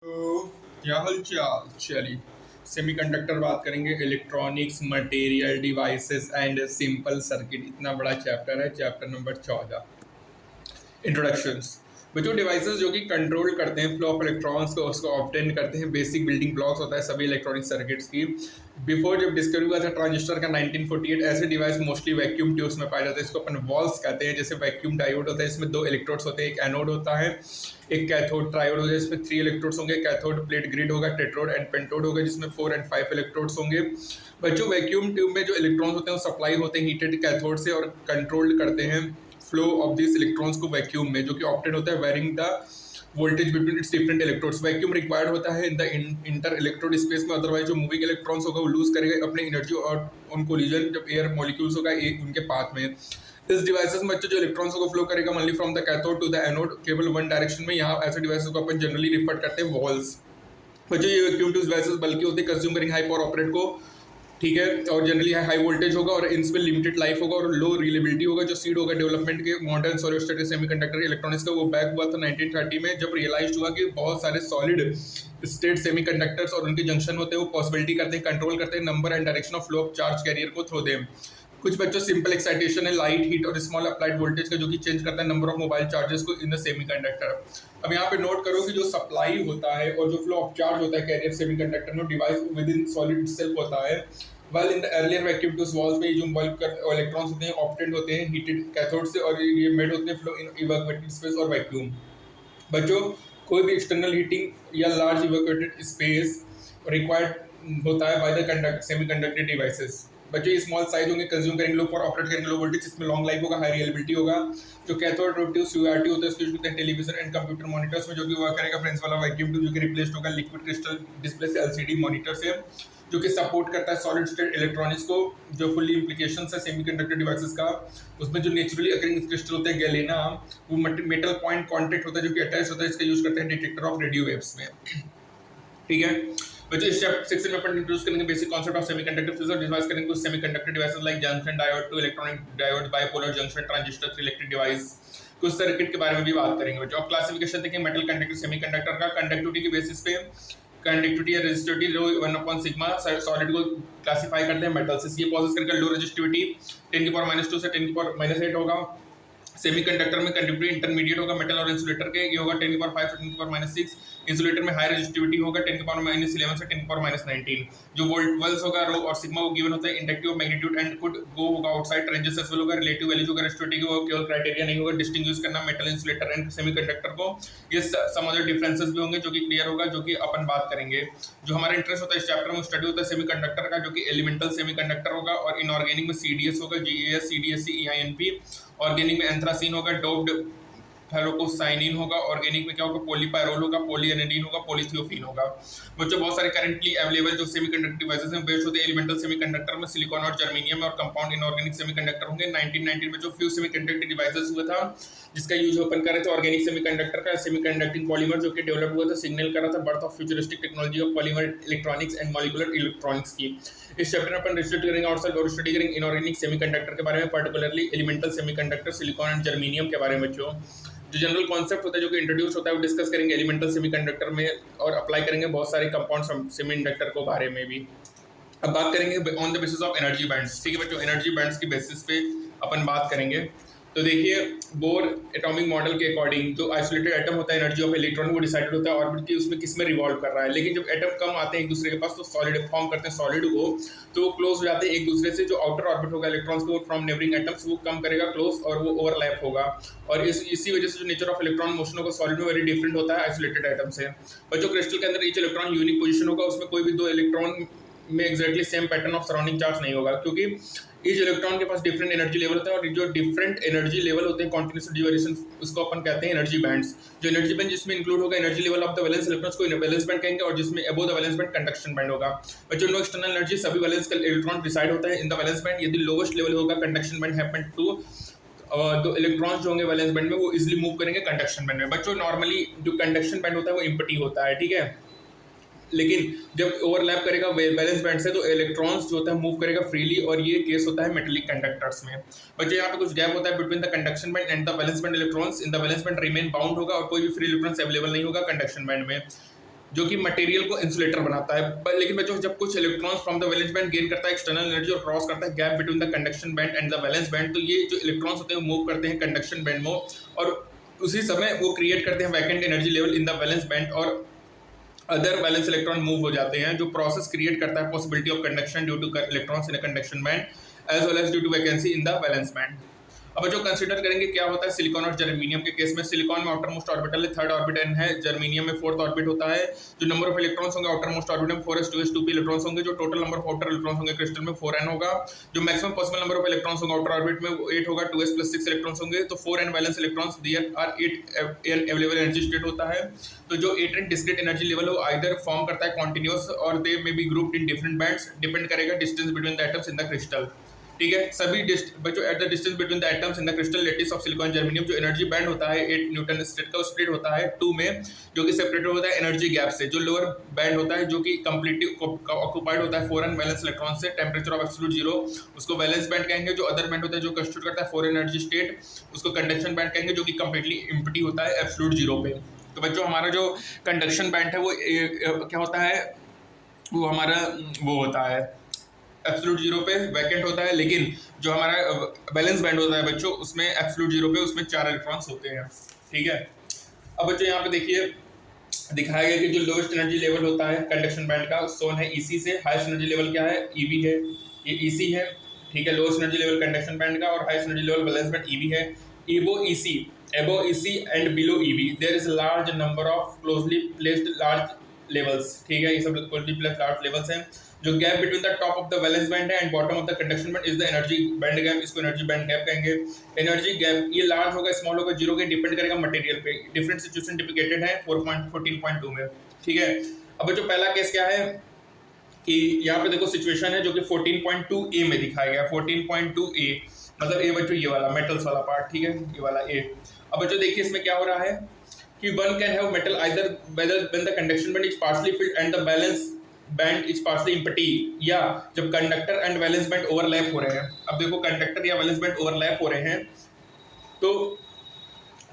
तो क्या हाल चाल। चलिए सेमीकंडक्टर बात करेंगे, electronics material devices and simple circuit. इतना बड़ा चैप्टर है, चैप्टर नंबर 14। इंट्रोडक्शंस। बच्चों, डिवाइसेस जो कि कंट्रोल करते हैं फ्लो ऑफ इलेक्ट्रॉन्स को, उसको ऑब्टेन करते हैं। बेसिक बिल्डिंग ब्लॉक्स होता है सभी इलेक्ट्रॉनिक सर्किट्स की। बिफोर जब डिस्कवरी हुआ था ट्रांजिस्टर का 1948, ऐसे डिवाइस मोस्टली वैक्यूम ट्यूब्स में पाए जाते हैं। इसको अपन वॉल्स कहते हैं। जैसे वैक्यूम डायोड होता है, इसमें दो इलेक्ट्रोड्स होते हैं, एक एनोड होता है, एक कैथोड। ट्रायोड होता है, इसमें 3 इलेक्ट्रोड्स होंगे। कैथोड प्लेट ग्रिड होगा, टेट्रोड एंड पेंटोड होगा, जिसमें 4 और 5 इलेक्ट्रोड्स होंगे। बच्चों, वैक्यूम ट्यूब में जो इलेक्ट्रॉन्स होते हैं वो सप्लाई होते हैं हीटेड कैथोड से और कंट्रोल्ड करते हैं फ्लो ऑफ दिस इलेक्ट्रॉन्स को वैक्यूम में, जो कि ऑप्टेड होता है varying the voltage between its different electrodes. Vacuum required होता है in the inter electrode space में, अदरवाइज जो मूविंग इलेक्ट्रॉन्स होगा वो लूज करेगा अपनी एनर्जी और उन कोलिजन जब एयर मॉलिक्यूल्स होगा एक उनके पाथ में। इस डिवाइसेस में जो इलेक्ट्रॉन्स को फ्लो करेगा only from the cathode to the anode, केवल वन डायरेक्शन में। यहाँ ऐसे डिवाइसेस को अपन जनरली रिफर करते हैं वॉल्स। बच्चों, ये वैक्यूम ट्यूब डिवाइसेस बल्कि होते हैं, कंज्यूम करेंगे हाई पावर ऑपरेट को, ठीक है, और जनरली हाई वोल्टेज होगा और इनमें लिमिटेड लाइफ होगा और लो रिलेबिलिटी होगा। जो सीड होगा डेवलपमेंट के modern solid state semiconductor electronics का, वो बैक हुआ था 1930 में, जब रियलाइज हुआ कि बहुत सारे सॉलिड स्टेट सेमीकंडक्टर्स और उनके जंक्शन होते हैं वो पॉसिबिलिटी करते हैं, कंट्रोल करते हैं number and direction of flow of charge carrier को थ्रू देम। कुछ बच्चों सिंपल एक्साइटेशन है, लाइट हीट और स्मॉल अप्लाइड वोल्टेज का, जो कि चेंज करता है नंबर ऑफ मोबाइल चार्जेस को इन द सेमीकंडक्टर। अब यहाँ पे नोट करो कि जो सप्लाई होता है और जो फ्लो ऑफ चार्ज होता है कैरियर सेमीकंडक्टर में, device with in solid self होता है। Well in the earlier vacuum tube walls में जो बल्क इलेक्ट्रॉन्स होते हैं ऑप्टेंड होते हैं हीटेड कैथोड से और ये मेड होते हैं फ्लो इन इवैक्यूएटेड स्पेस और वैक्यूम। बच्चों, कोई भी एक्सटर्नल हीटिंग या लार्ज इवैक्यूएटेड स्पेस रिक्वायर्ड होता है बाय द सेमीकंडक्टर डिवाइसेस। बच्चों, ये स्मॉल साइज होंगे, कंज्यूम करेंगे लो पावर, ऑपरेट करेंगे लो वोल्टेज, इसमें लॉन्ग लाइफ होगा, हाई रिलेबिलिटी होगा। जो कैथोड ट्यूब सीआरटी होता है इसको यूज करते हैं टेलीविजन एंड कंप्यूटर मॉनिटर्स में, जो कि वर्क करेगा फ्रेंड्स वाला वैक्यूम ट्यूब, जो कि रिप्लेस्ड होगा लिक्विड क्रिस्टल डिस्प्ले से एलसीडी मॉनिटर से, जो कि सपोर्ट करता है सॉलिड स्टेट इलेक्ट्रॉनिक्स को। जो फुल्ली इम्प्लीकेशन है सेमीकंडक्टर डिवाइसेस का, उसमें जो नेचुरली अकरिंग क्रिस्टल होते हैं गैलेना, वो मेटल पॉइंट कॉन्टेक्ट होता है जो कि अटैच होता है, इसका यूज करते हैं डिटेक्टर ऑफ रेडियो वेव्स में, ठीक है। बच्चों, इस सेक्शन में अपन इंट्रोड्यूस करेंगे basic concept of semiconductor physics और डिवाइस करेंगे कुछ semiconductor devices like junction diode two electronic diode, bipolar junction transistor, three electric device. कुछ सर्किट के बारे में भी बात करेंगे बच्चों। अब क्लासिफिकेशन देखेंगे मेटल कंडक्टर सेमीकंडक्टर का। कंडक्टिविटी के बेसिस पे कंडक्टिविटी या रेजिस्टिविटी रो 1 सिग्मा सॉलिड को क्लासिफाई करते हैं मेटल से। ये प्रोसेस करके लो रेजिस्टिविटी 10⁻² से 10⁻8 होगा। सेमीकंडक्टर में कंडक्टिविटी इंटरमीडिएट होगा मेटल और इंसुलेटर के, ये होगा 10⁻5 से 10⁻6। इंसुलेटर में हाई रेजिस्टिविटी होगा 10⁻11 से 10⁻19। जो वोल्ट्स होगा रो और सिग्मा वो गिवन होता है inductive magnitude and could go होगा आउटसाइड रेंजेस एज वेल होगा। रिलेटिव वैल्यूज होगा रेजिस्टिविटी वो केवल क्राइटेरिया नहीं होगा डिस्टिंग्विश करना मेटल इंसुलेटर एंड सेमीकंडक्टर को। ये सम अदर डिफरेंसेस भी होंगे जो कि क्लियर होगा, जो कि अपन बात करेंगे। जो हमारा इंटरेस्ट होता है इस चैप्टर में स्टडी होता है सेमीकंडक्टर का, जो कि एलिमेंटल सेमीकंडक्टर होगा, और इनऑर्गेनिक में सीडीएस होगा, जीएएस सीडीएससी ईआईएनपी। ऑर्गेनिक में एंथ्रासीन होगा, डोप्ड फेलोकोसाइनिन होगा। ऑर्गेनिक में क्या होगा, पॉलीपायरोल होगा, पॉलीएनेडीन होगा, पॉलीथियोफीन होगा। बच्चों, बहुत सारे करंटली अवेलेबल जो सेमीकंडक्टर डिवाइसेस हैं बेस्ड होते हैं एलिमेंटल सेमीकंडक्टर में सिलिकॉन और जर्मेनियम और कंपाउंड इनऑर्गेनिक सेमीकंडक्टर होंगे। 1990 में जो फ्यूज सेमीकंडक्टर डिवाइसेस हुआ था जिसका यूज ओपन कर रहे थे ऑर्गेनिक सेमीकंडक्टर का, सेमीकंडक्टिंग पॉलीमर जो कि डेवलप हुआ था, सिग्नल कर रहा था birth of futuristic technology of polymer electronics and molecular electronics की। इस चैप्टर में अपन रिसर्च करेंगे और स्टडी करेंगे इनऑर्गेनिक सेमीकंडक्टर के बारे में, particularly elemental semiconductor silicon and germanium के बारे में। जो जनरल कॉन्सेप्ट होता है जो कि इंट्रोड्यूस होता है वो डिस्कस करेंगे एलिमेंटल सेमीकंडक्टर में और अप्लाई करेंगे बहुत सारे कंपाउंड सेमीकंडक्टर को बारे में भी। अब बात करेंगे on the basis of energy bands, ठीक है बच्चों। एनर्जी बैंड्स की बेसिस पे अपन बात करेंगे। तो देखिए, बोर एटॉमिक मॉडल के अकॉर्डिंग जो आइसोलेटेड एटम होता है एनर्जी ऑफ इलेक्ट्रॉन वो डिसाइडेड होता है ऑर्बिट की उसमें किस में रिवॉल्व कर रहा है। लेकिन जब एटम कम आते हैं एक दूसरे के पास तो सॉलिड फॉर्म करते हैं सॉलिड को, तो वो क्लोज हो जाते हैं एक दूसरे से। जो आउटर ऑर्बिट होगा इलेक्ट्रॉन्स को फ्रॉम नेबरिंग एटम्स वो कम करेगा क्लोज और वो ओवरलैप होगा। और इसी वजह से जो नेचर ऑफ इलेक्ट्रॉन मोशन होगा सॉलिड में वेरी डिफरेंट होता है आइसोलेटेड एटम से। और जो क्रिस्टल के अंदर ईच इलेक्ट्रॉन यूनिक पोजिशन होगा, उसमें कोई भी दो इलेक्ट्रॉन में exactly same pattern of surrounding charge नहीं होगा, क्योंकि ईच इलेक्ट्रॉन के पास डिफरेंट एनर्जी लेवल होता है। और जो डिफरेंट एनर्जी लेवल होते हैं कॉन्टिन्यूस ड्यूरेशन, उसको अपन कहते हैं एनर्जी बैंड्स। जो एनर्जी बैंड जिसमें इंक्लूड होगा energy level of the valence electrons को वैलेंस बैंड कहेंगे, और जिसमें above the valence band conduction band होगा। और जो नो एक्सटर्नल एनर्जी सभी वैलेंस इलेक्ट्रॉन डिसाइड होता है इन द वैलेंस बैंड। यदि लोवेस्ट लेवल होगा कंडक्शन बैंड हैपन टू तो इलेक्ट्रॉन्स जो होंगे वैलेंस बैंड में वो इजिली मूव करेंगे कंडक्शन बैंड में। बच्चों, नॉर्मली जो कंडक्शन बैंड होता है वो एम्प्टी होता है, ठीक है। लेकिन जब ओवरलैप करेगा बैलेंस बैंड से तो इलेक्ट्रॉन्स जो होता है मूव करेगा फ्रीली, और ये केस होता है मेटेलिक कंडक्टर्स में। बच्चे यहाँ पे कुछ गैप होता है between the conduction band and the balance band electrons. In the balance band remain bound होगा और कोई भी फ्री इलेक्ट्रॉन्स अवेलेबल नहीं होगा कंडक्शन बैंड में। जो कि मटेरियल को इंसुलेटर बनाता है। लेकिन बच्चों जब कुछ electrons from the valence band gain करता है एक्सटर्नल एनर्जी और क्रॉस करता है gap between the conduction band and the valence band, तो ये जो इलेक्ट्रॉन्स होते हैं वो मूव करते हैं कंडक्शन बैंड में और उसी समय वो क्रिएट करते हैं vacant energy level in the valence band और अदर वैलेंस इलेक्ट्रॉन मूव हो जाते हैं, जो प्रोसेस क्रिएट करता है possibility of conduction due to electrons in a conduction band as well as due to vacancy in the valence band. अब जो consider करेंगे क्या होता है सिलिकॉन और जर्मेनियम के केस में। सिलिकॉन में आउटर मोस्ट ऑर्बिटल है, थर्ड ऑर्बिट है, जर्मेनियम में फोर्थ ऑर्बिट होता है। जो नंबर ऑफ इलेक्ट्रॉन्स होंगे आउटर मोस्ट ऑर्बिट में 4s2s2p इलेक्ट्रॉन्स होंगे, जो total number of outer electrons होंगे क्रिस्टल में 4n होगा। जो maximum possible number of electrons होंगे आउटर ऑर्बिट में 8 होगा, 2s+6 इलेक्ट्रॉन्स होंगे, तो 4n valence electrons there are 8 available energy state होता है। तो जो 8n डिस्क्रीट एनर्जी लेवल वो आइदर फॉर्म करता है कॉन्टिन्यूअस और they may be grouped in different bands, depend करेगा distance between the atoms in the crystal. ठीक है, सभी बच्चों at the distance between the atoms in the crystal lattice of silicon germanium जो energy band होता है 8 Newton state का split होता है 2 में, जो कि सेपरेटेड होता है एनर्जी गैप से। जो लोअर बैंड होता है जो कि कंप्लीटली ऑक्यूपाइड होता है 4n वैलेंस इलेक्ट्रॉन से, टेम्परेचर ऑफ एब्सोल्यूट जीरो, उसको वैलेंस बैंड कहेंगे। जो अदर बैंड होता है जो कंस्टिट्यूट करता है 4 एनर्जी स्टेट, उसको कंडक्शन बैंड कहेंगे, जो कि कंप्लीटली एम्प्टी होता है एब्सोल्यूट जीरो पे। तो बच्चों हमारा जो कंडक्शन बैंड है वो क्या होता है, वो हमारा वो होता है एब्सोल्यूट जीरो पे वैकेंट होता है, लेकिन जो हमारा बैलेंस बैंड होता है बच्चों उसमें एब्सोल्यूट जीरो पे उसमें 4 इलेक्ट्रॉन्स होते हैं। ठीक है, अब बच्चों यहाँ पे देखिए दिखाया गया कि जो लोएस्ट एनर्जी लेवल होता है कंडक्शन बैंड का सोन है EC से, हाईएस्ट एनर्जी लेवल क्या है EV है, ये EC है। ठीक है, lowest energy level conduction band का और highest energy level balance band EV है। above EC and below EV there is a large number of closely placed large levels। ठीक है, ये सब closely placed large levels हैं। जो gap between the top of the valence band है and bottom of the conduction band is the energy band gap, इसको energy band gap कहेंगे। Energy gap ये लार्ज होगा स्मॉल होगा जीरो के depend करेगा मटेरियल पे। डिफरेंट सिचुएशन डिपिकेटेड है 14.2 में। ठीक है, अब जो पहला केस क्या है कि यहाँ पे देखो सिचुएशन है जो कि 14.2a में दिखाया गया। 14.2a मतलब ए बच्चों ये वाला मेटल्स वाला पार्ट, ठीक है, ये वाला ए। अब बच्चों देखिए इसमें क्या हो रहा है कि one can have metal either when the conduction band is partially filled and the balance band is partially empty, या जब conductor and valence band overlap हो रहे हैं। अब देखो कंडक्टर या वैलेंस बैंड ओवरलैप हो रहे हैं तो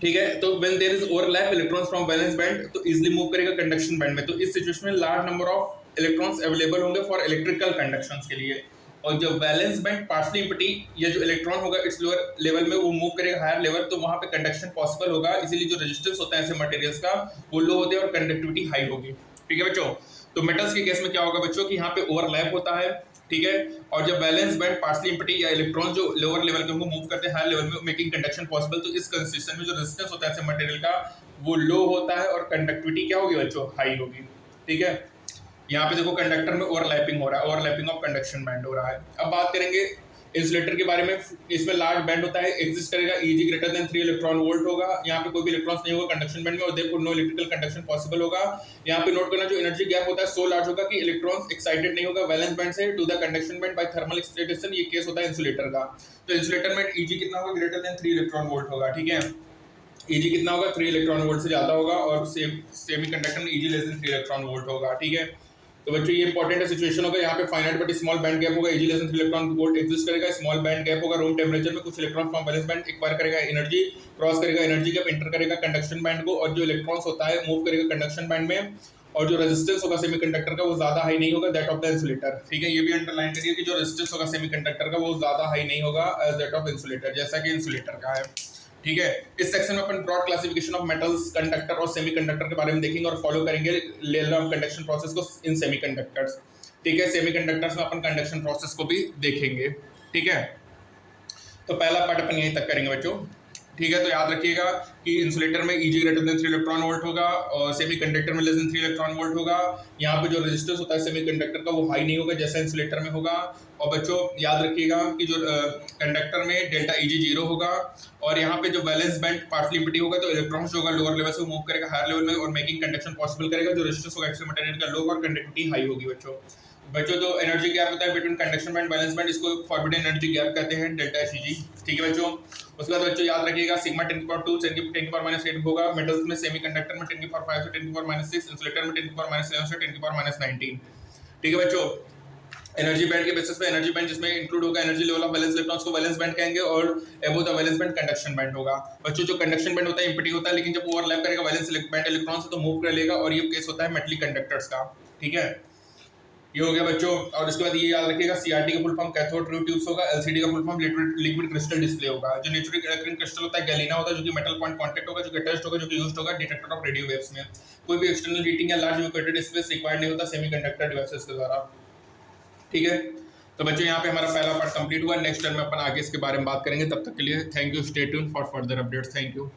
ठीक है, तो when there is overlap electrons from valence band तो इजीली मूव करेगा कंडक्शन बैंड में। तो इस सिचुएशन में large number of electrons available होंगे फॉर इलेक्ट्रिकल कंडक्शंस के लिए। और जो वैलेंस बैंड पार्शली एम्प्टी या जो इलेक्ट्रॉन होगा इट्स लोअर लेवल में वो मूव करेगा हायर लेवल, तो वहां पे कंडक्शन पॉसिबल होगा। इसीलिए जो रेजिस्टेंस होता है ऐसे मटेरियल्स का वो लो होते हैं और कंडक्टिविटी हाई होगी। ठीक है बच्चों, तो मेटल्स के केस में क्या होगा बच्चों कि यहाँ पे ओवरलैप होता है। ठीक है, और जब बैलेंस बैंड पार्शली एम्प्टी या इलेक्ट्रॉन जो लोअर लेवल के होंगे मूव करते हैं हायर लेवल में मेकिंग कंडक्शन पॉसिबल, तो इस कंसिस्टेंस में जो रेजिस्टेंस होता है ऐसे मटेरियल का वो लो होता है और कंडक्टिविटी क्या होगी बच्चों हाई होगी। ठीक है, यहाँ पे देखो कंडक्टर में ओवरलैपिंग हो रहा है, ओवरलैपिंग ऑफ कंडक्शन बैंड हो रहा है। अब बात करेंगे इंसुलेटर के बारे में। इसमें लार्ज बैंड होता है, एग्जिस्ट करेगा, Eg greater than 3 electron volt होगा। यहाँ पे कोई भी इलेक्ट्रॉन्स नहीं होगा कंडक्शन बैंड में और therefore no electrical conduction possible होगा। यहाँ पे नोट करना जो एनर्जी गैप होता है सो लार्ज होगा कि इलेक्ट्रॉन्स एक्साइटेड नहीं होगा वैलेंस बैंड से to the conduction band by thermal excitation. ये केस होता है इंसुलेटर का। तो इंसुलेटर में Eg कितना होगा ग्रेटर देन 3 इलेक्ट्रॉन वोल्ट होगा। ठीक है, Eg कितना होगा 3 इलेक्ट्रॉन वोल्ट से ज्यादा होगा और सेमीकंडक्टर में Eg less than 3 electron volt होगा। ठीक है, तो बच्चों ये इंपॉर्टेंट है सिचुएशन होगा। यहाँ पे finite but small band gap होगा, Eg less than 3 electron volt exist करेगा, स्मॉल बैंड गैप होगा, रूम टेम्परेचर में कुछ electron from valence band acquire करेगा एनर्जी, क्रॉस करेगा एनर्जी गैप, एंटर करेगा कंडक्शन बैंड को और जो इलेक्ट्रॉन्स होता है मूव करेगा कंडक्शन बैंड में। और जो रेजिस्टेंस होगा सेमीकंडक्टर का वो ज्यादा हाई नहीं होगा दैट ऑफ द इंसुलेटर। ठीक है, ये भी अंडरलाइन करिए कि जो रेजिस्टेंस होगा सेमीकंडक्टर का वो ज्यादा हाई नहीं होगा एज दैट ऑफ इंसुलेटर, जैसा कि इंसुलेटर का है। ठीक है, इस सेक्शन में अपन broad classification of metals, conductor और सेमीकंडक्टर के बारे में देखेंगे और फॉलो करेंगे लेवल ऑफ कंडक्शन प्रोसेस को इन सेमीकंडक्टर्स। ठीक है, सेमीकंडक्टर्स में अपन कंडक्शन प्रोसेस को भी देखेंगे। ठीक है, तो पहला पार्ट अपन यहीं तक करेंगे बच्चों। ठीक है, तो याद रखिएगा कि इंसुलेटर में Eg greater than 3 electron volt होगा और सेमीकंडक्टर में लेस देन 3 इलेक्ट्रॉन वोल्ट होगा। यहाँ पे जो रेजिस्टेंस होता है सेमीकंडक्टर का वो हाई नहीं होगा जैसा इंसुलेटर में होगा। और बच्चों याद रखिएगा कि जो कंडक्टर में डेल्टा Eg 0 होगा और यहाँ पे जो वैलेंस बैंड पार्शली एम्प्टी होगा तो इलेक्ट्रॉन्स जो होगा लोअर लेवल से मूव करेगा हायर लेवल में और मेकिंग कंडक्शन पॉसिबल करेगा। जो रेजिस्टेंस होगा एक्चुअल मटेरियल का लो और कंडक्टिविटी हाई होगी। बच्चों जो एनर्जी गैप होता है between conduction band balance band इसको फॉरबिडन एनर्जी गैप कहते हैं डेल्टा Hg। ठीक है बच्चों, उसके बाद बच्चों याद रखिएगा सिग्मा 10⁻2 10⁻⁻8 होगा। मेटल्स में सेमीकंडक्टर में 10⁻5 से 10⁻6, इंसुलेटर में 10⁻11 से 10⁻19। ठीक है बच्चों, एनर्जी बैंड के बेसिस पे एनर्जी बैंड जिसमें इंक्लूड होगा energy level of valence electrons को वैलेंस बैंड कहेंगे, और above the valence band conduction band होगा। बच्चों जो कंडक्शन बैंड होता है एम्प्टी होता है, लेकिन जब ओवरलैप करेगा वैलेंस बैंड इलेक्ट्रॉन से तो मूव कर लेगा, और ये केस होता है मेटलिक कंडक्टर्स का। ठीक है, ये हो गया बच्चों। और इसके बाद ये याद रखिएगा सीआरटी का full form cathode ray tubes होगा, एलसीडी का full form liquid crystal display होगा। जो नेचुरली अकरिंग क्रिस्टल होता है गैलिना होता है, जो कि मेटल पॉइंट कांटेक्ट होगा, जो कि अटैच्ड होगा, जो कि यूज्ड होगा डिटेक्टर ऑफ रेडियो वेव्स में। कोई भी एक्सटर्नल हीटिंग या लार्ज इक्वेटेड स्पेस रिक्वायर्ड नहीं होता सेमीकंडक्टर डिवाइसेस के द्वारा। ठीक है, तो बच्चों यहाँ पे हमारा पहला पार्ट कंप्लीट हुआ। नेक्स्ट टाइम में अपन आगे इसके बारे में बात करेंगे। तब तक के लिए thank you, stay tune for further updates. Thank you.